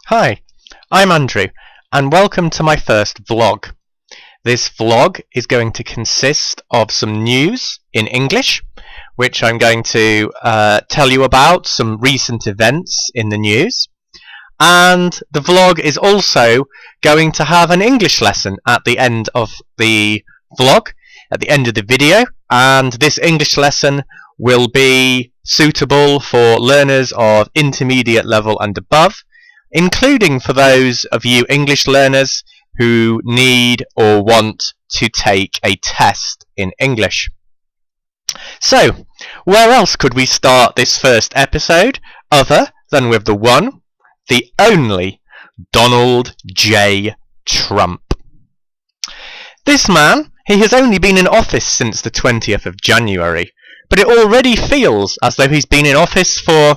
Hi, I'm Andrew, and welcome to my first vlog. This vlog is going to consist of some news in English, which I'm going to tell you about, some recent events in the news, and the vlog is also going to have an English lesson at the end of the vlog, at the end of the video, and this English lesson will be suitable for learners of intermediate level and above, including for those of you English learners who need or want to take a test in English. So, where else could we start this first episode other than with the one, the only, Donald J. Trump? This man, he has only been in office since the 20th of January, but it already feels as though he's been in office for,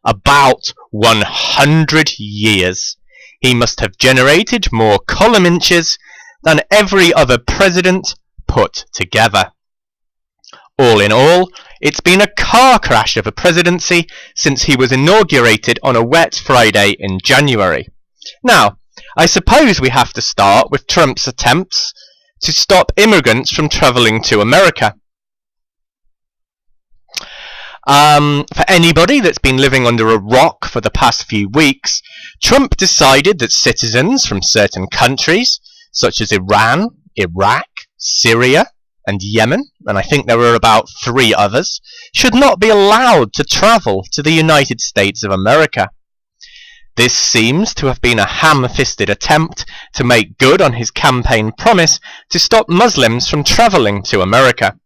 about 100 years. He must have generated more column inches than every other president put together. All in all, it's been a car crash of a presidency since he was inaugurated on a wet Friday in January. Now, I suppose we have to start with Trump's attempts to stop immigrants from travelling to America. For anybody that's been living under a rock for the past few weeks, Trump decided that citizens from certain countries, such as Iran, Iraq, Syria, and Yemen, and I think there were about 3 others, should not be allowed to travel to the United States of America. This seems to have been a ham-fisted attempt to make good on his campaign promise to stop Muslims from travelling to America.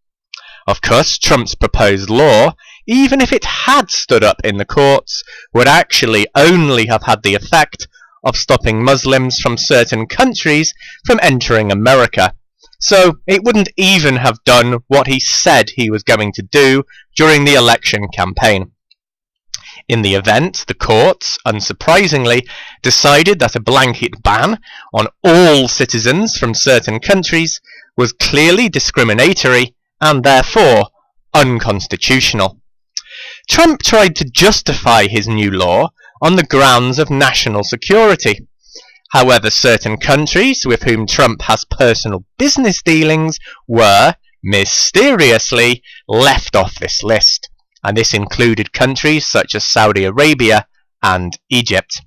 Of course, Trump's proposed law, even if it had stood up in the courts, would actually only have had the effect of stopping Muslims from certain countries from entering America. So it wouldn't even have done what he said he was going to do during the election campaign. In the event, the courts, unsurprisingly, decided that a blanket ban on all citizens from certain countries was clearly discriminatory and therefore unconstitutional. Trump tried to justify his new law on the grounds of national security. However, certain countries with whom Trump has personal business dealings were, mysteriously, left off this list, and this included countries such as Saudi Arabia and Egypt.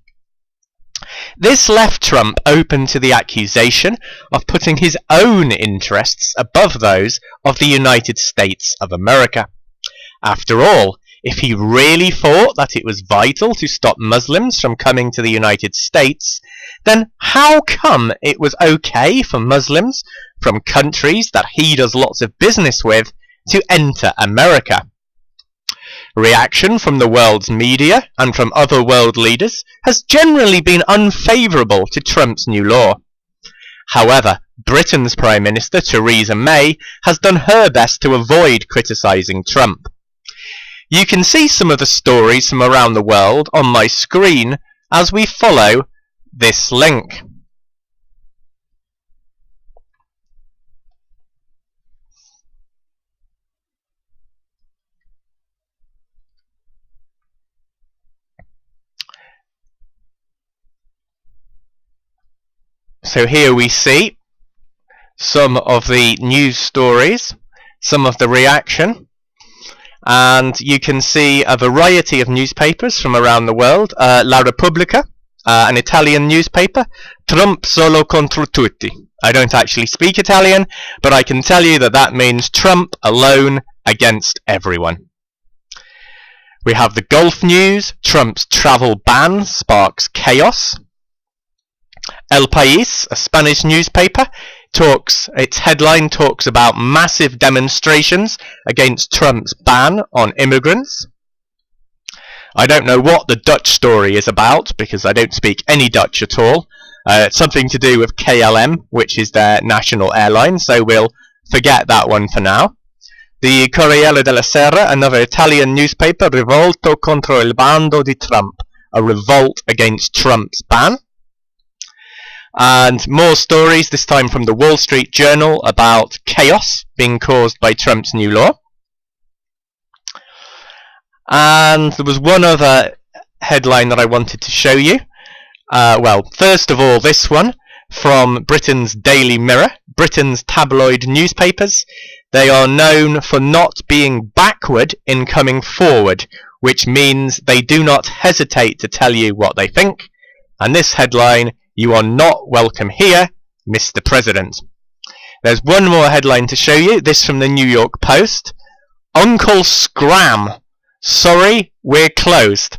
This left Trump open to the accusation of putting his own interests above those of the United States of America. After all, if he really thought that it was vital to stop Muslims from coming to the United States, then how come it was okay for Muslims from countries that he does lots of business with to enter America? Reaction from the world's media and from other world leaders has generally been unfavourable to Trump's new law. However, Britain's Prime Minister Theresa May has done her best to avoid criticising Trump. You can see some of the stories from around the world on my screen as we follow this link. So here we see some of the news stories, some of the reaction, and you can see a variety of newspapers from around the world. La Repubblica, an Italian newspaper. Trump solo contro tutti. I don't actually speak Italian, but I can tell you that that means Trump alone against everyone. We have the Gulf News. Trump's travel ban sparks chaos. El País, a Spanish newspaper, its headline talks about massive demonstrations against Trump's ban on immigrants. I don't know what the Dutch story is about because I don't speak any Dutch at all. It's something to do with KLM, which is their national airline, so we'll forget that one for now. The Corriere della Sera, another Italian newspaper, Rivolto contro il bando di Trump, a revolt against Trump's ban. And more stories, this time from the Wall Street Journal, about chaos being caused by Trump's new law. And there was one other headline that I wanted to show you, Well, first of all, this one from Britain's Daily Mirror, Britain's tabloid newspapers. They are known for not being backward in coming forward, which means they do not hesitate to tell you what they think. And this headline, "You are not welcome here, Mr. President." There's one more headline to show you, this from the New York Post. "Uncle Scram. Sorry, we're closed."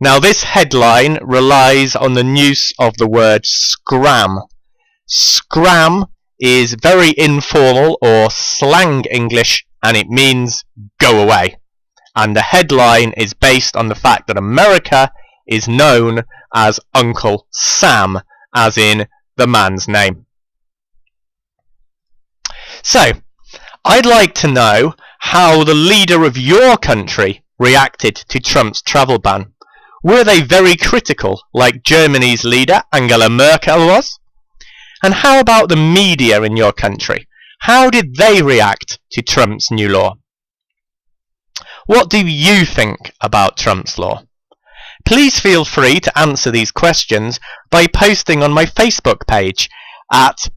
Now this headline relies on the use of the word scram. Scram is very informal or slang English, and it means go away. And the headline is based on the fact that America is known as Uncle Sam, as in the man's name. So, I'd like to know how the leader of your country reacted to Trump's travel ban. Were they very critical, like Germany's leader Angela Merkel was? And how about the media in your country? How did they react to Trump's new law? What do you think about Trump's law? Please feel free to answer these questions by posting on my Facebook page at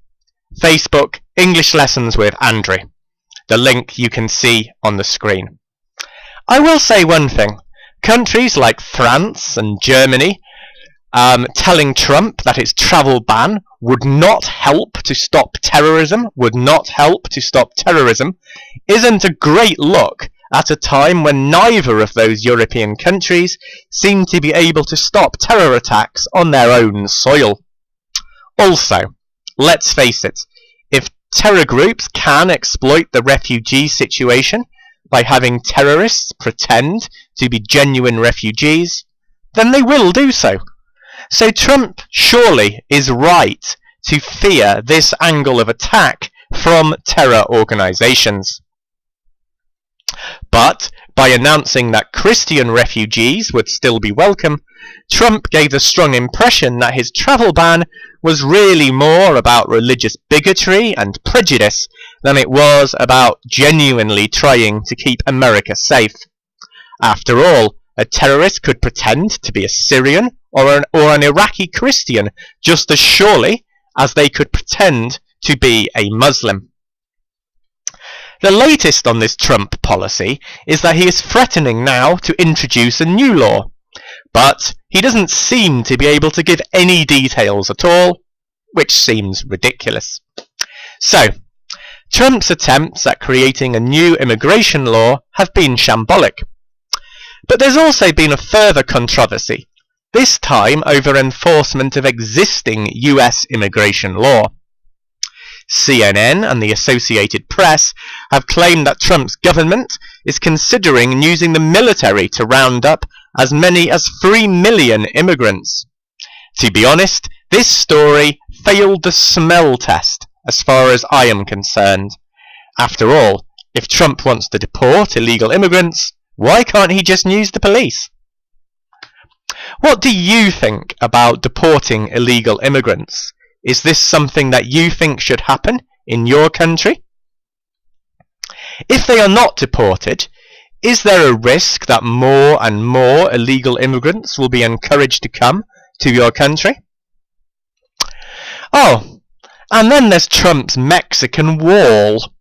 Facebook English Lessons with Andrew. The link you can see on the screen. I will say one thing. Countries like France and Germany telling Trump that his travel ban would not help to stop terrorism, isn't a great look at a time when neither of those European countries seem to be able to stop terror attacks on their own soil. Also, let's face it, if terror groups can exploit the refugee situation by having terrorists pretend to be genuine refugees, then they will do so. So Trump surely is right to fear this angle of attack from terror organisations. But by announcing that Christian refugees would still be welcome, Trump gave the strong impression that his travel ban was really more about religious bigotry and prejudice than it was about genuinely trying to keep America safe. After all, a terrorist could pretend to be a Syrian or an Iraqi Christian just as surely as they could pretend to be a Muslim. The latest on this Trump policy is that he is threatening now to introduce a new law, but he doesn't seem to be able to give any details at all, which seems ridiculous. So, Trump's attempts at creating a new immigration law have been shambolic. But there's also been a further controversy, this time over enforcement of existing US immigration law. CNN and the Associated Press have claimed that Trump's government is considering using the military to round up as many as 3 million immigrants. To be honest, this story failed the smell test as far as I am concerned. After all, if Trump wants to deport illegal immigrants, why can't he just use the police? What do you think about deporting illegal immigrants? Is this something that you think should happen in your country? If they are not deported, is there a risk that more and more illegal immigrants will be encouraged to come to your country? Oh, and then there's Trump's Mexican wall.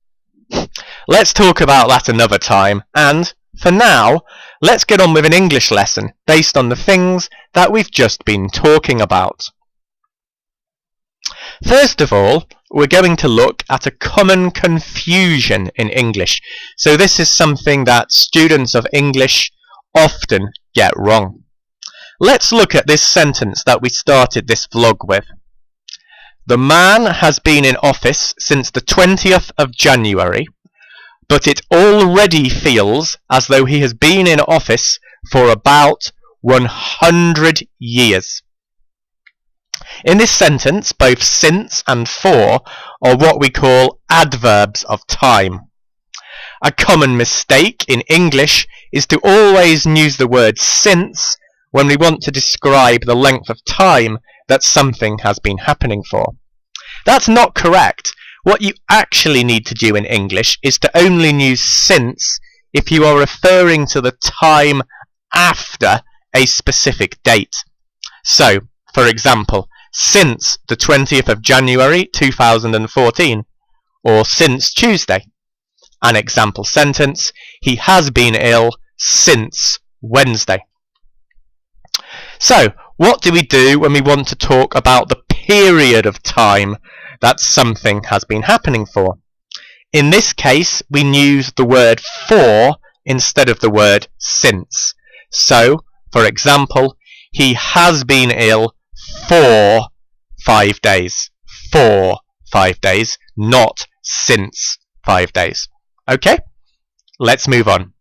Let's talk about that another time, and for now, let's get on with an English lesson based on the things that we've just been talking about. First of all, we're going to look at a common confusion in English. So this is something that students of English often get wrong. Let's look at this sentence that we started this vlog with. The man has been in office since the 20th of January, but it already feels as though he has been in office for about 100 years. In this sentence, both since and for are what we call adverbs of time. A common mistake in English is to always use the word since when we want to describe the length of time that something has been happening for. That's not correct. What you actually need to do in English is to only use since if you are referring to the time after a specific date. So, For example, since the 20th of January 2014, or since Tuesday. An example sentence, he has been ill since Wednesday. So, what do we do when we want to talk about the period of time that something has been happening for? In this case, we use the word for instead of the word since. So, for example, he has been ill for 5 days. For 5 days, not since 5 days. Okay? Let's move on.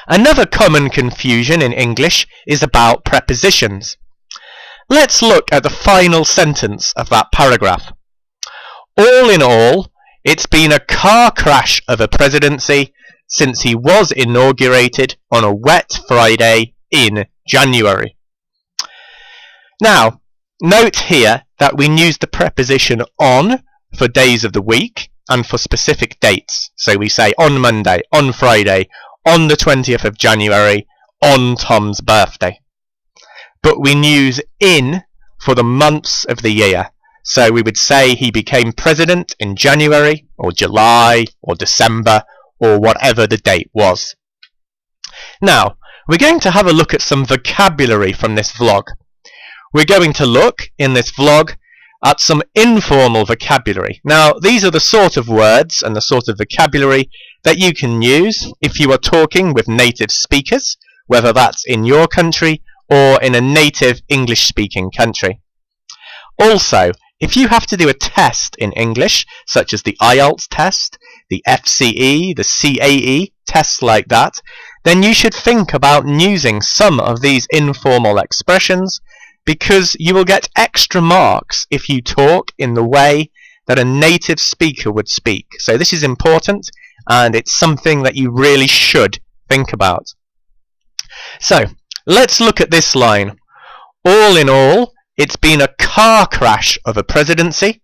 Another common confusion in English is about prepositions. Let's look at the final sentence of that paragraph. All in all, it's been a car crash of a presidency since he was inaugurated on a wet Friday in January. Now, note here that we use the preposition on for days of the week and for specific dates. So we say on Monday, on Friday, on the 20th of January, on Tom's birthday. But we use in for the months of the year. So we would say he became president in January, or July, or December, or whatever the date was. Now, we're going to have a look at some vocabulary from this vlog. We're going to look in this vlog at some informal vocabulary. Now, these are the sort of words and the sort of vocabulary that you can use if you are talking with native speakers, whether that's in your country or in a native English-speaking country. Also, if you have to do a test in English, such as the IELTS test, the FCE, the CAE, tests like that, then you should think about using some of these informal expressions, because you will get extra marks if you talk in the way that a native speaker would speak. So this is important, and it's something that you really should think about. So, let's look at this line. All in all, it's been a car crash of a presidency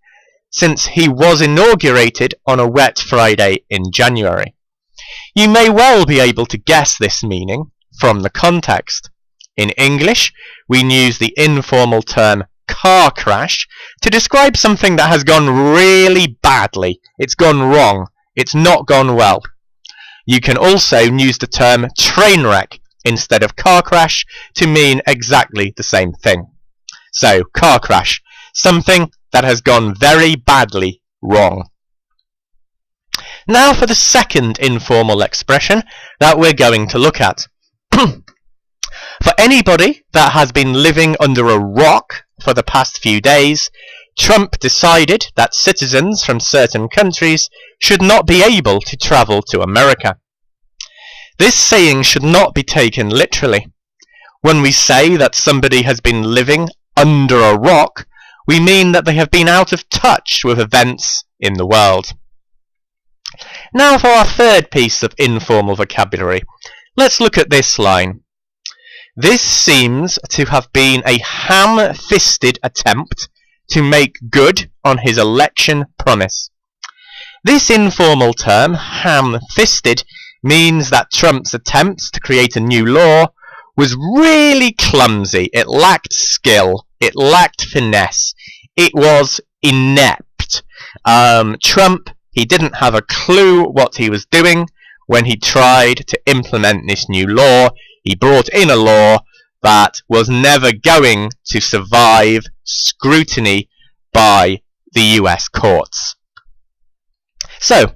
since he was inaugurated on a wet Friday in January. You may well be able to guess this meaning from the context. In English, we use the informal term car crash to describe something that has gone really badly. It's gone wrong. It's not gone well. You can also use the term train wreck instead of car crash to mean exactly the same thing. So, car crash, something that has gone very badly wrong. Now for the second informal expression that we're going to look at. For anybody that has been living under a rock for the past few days, Trump decided that citizens from certain countries should not be able to travel to America. This saying should not be taken literally. When we say that somebody has been living under a rock, we mean that they have been out of touch with events in the world. Now for our third piece of informal vocabulary. Let's look at this line. This seems to have been a ham-fisted attempt to make good on his election promise. This informal term, ham-fisted, means that Trump's attempts to create a new law was really clumsy. It lacked skill. It lacked finesse. It was inept. Trump, he didn't have a clue what he was doing when he tried to implement this new law. He brought in a law that was never going to survive scrutiny by the US courts. So,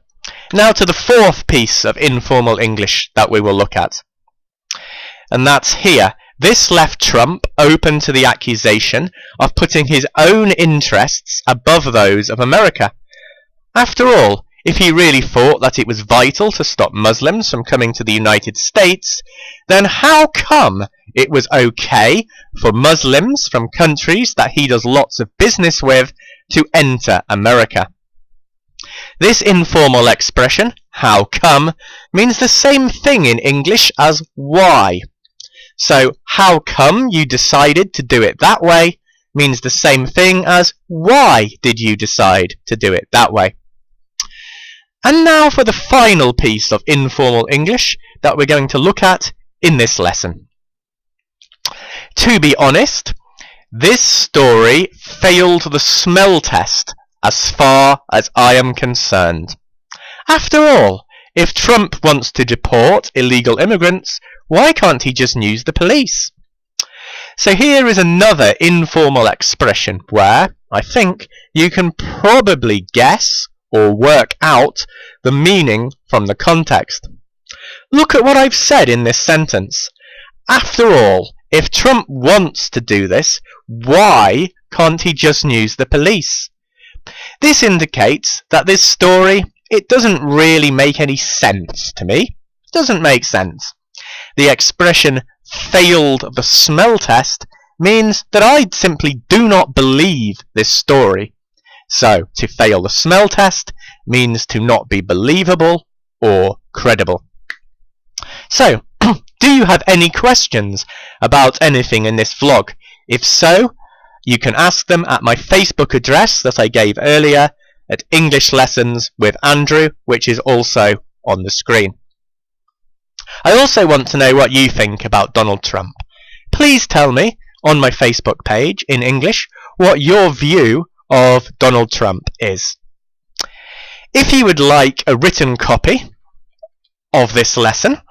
now to the fourth piece of informal English that we will look at. And that's here. This left Trump open to the accusation of putting his own interests above those of America. After all, if he really thought that it was vital to stop Muslims from coming to the United States, then how come it was okay for Muslims from countries that he does lots of business with to enter America? This informal expression, how come, means the same thing in English as why. So, how come you decided to do it that way means the same thing as why did you decide to do it that way. And now for the final piece of informal English that we're going to look at in this lesson. To be honest, This story failed the smell test as far as I am concerned. After all, if Trump wants to deport illegal immigrants, why can't he just use the police? So here is another informal expression where, I think, you can probably guess or work out the meaning from the context. Look at what I've said in this sentence. After all, if Trump wants to do this, why can't he just use the police? This indicates that this story, it doesn't really make any sense to me. It doesn't make sense. The expression failed the smell test means that I simply do not believe this story. So, to fail the smell test means to not be believable or credible. So, do you have any questions about anything in this vlog? If so, you can ask them at my Facebook address that I gave earlier at English Lessons with Andrew, which is also on the screen. I also want to know what you think about Donald Trump. Please tell me on my Facebook page in English what your view of Donald Trump is. If you would like a written copy of this lesson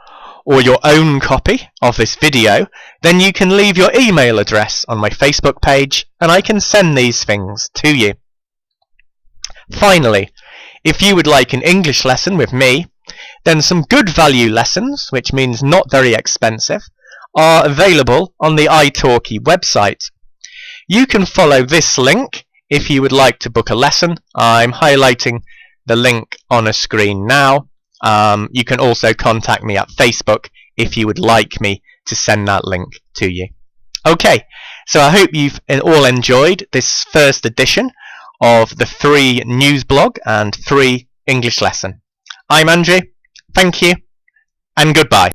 or your own copy of this video, then you can leave your email address on my Facebook page and I can send these things to you. Finally, if you would like an English lesson with me, then some good value lessons, which means not very expensive, are available on the italki website. You can follow this link if you would like to book a lesson. I'm highlighting the link on a screen now. You can also contact me at Facebook if you would like me to send that link to you. Okay, so I hope you've all enjoyed this first edition of the 3 news blog and 3 English lesson. I'm Andrew. Thank you and goodbye.